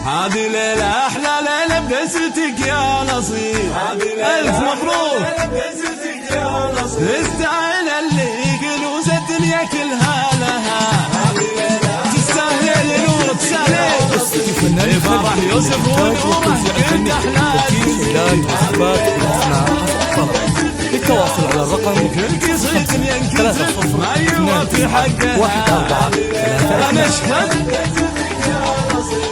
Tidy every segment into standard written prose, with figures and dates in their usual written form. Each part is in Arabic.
هذه ليلة أحلى ليلة بدزتك يا نصيب، ألف مبروك تستاهل اللي كنوز الدنيا كلها لها، تستاهل نور تستاهل فرح يوسف ونوره كنت أحلى للتواصل على الرقم 3-0-2-9-1-4-3.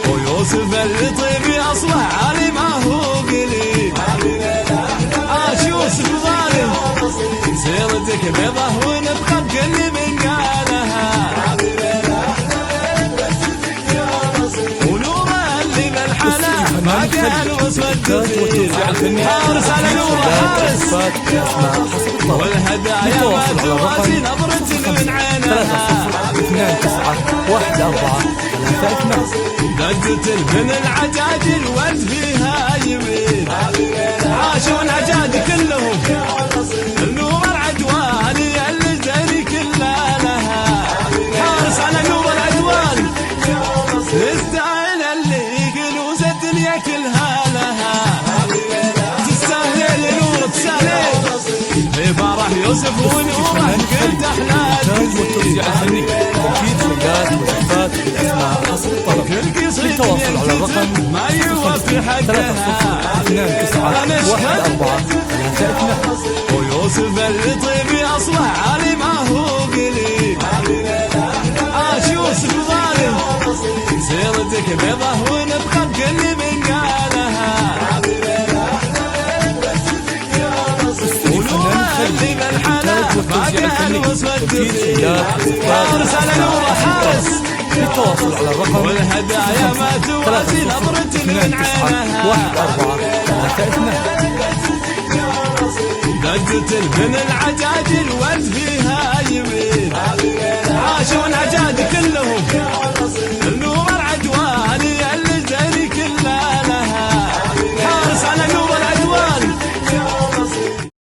ويوسف اللي طيب أصله عالي ما هو قليل، عاش يوسف ظالم سيرتك بيضة ونبقى بكل من قالها، ونوره اللي بالحلا ما قال واسود حارس على نوره حارس، والهدايا ما توازي نظرة من عينها 2-9-1-4-3-2. دجت البن العجاجل وانت فيها يمين، عاشوا العجاج كلهم النور العدواني اللي زي كلها لها، حارس على نور العدواني تستاهل اللي كنوز الدنيا كلها لها، تستاهل نور تستاهل في فرح يوسف ونوره كنت احلى والتوزيع الفني تنفيذ شغلات وزفات بالاسماء حسب الطلب. للتواصل على الرقم ما يوفي حقها 2-9-1-4-3-2. ويوسف اللي طيب اصله عالي ما هو قليل، عاش يوسف ظالم سيرتك بيضة ونبقى بكل من قالها، ونوره اللي بالحلا ما قال واسود حارس على نوره حارس، للتواصل على الرقم والهدايا ما توازي نظرة من عينها 1-4-3-2. دجت البن العجاجل وانت فيها يمين.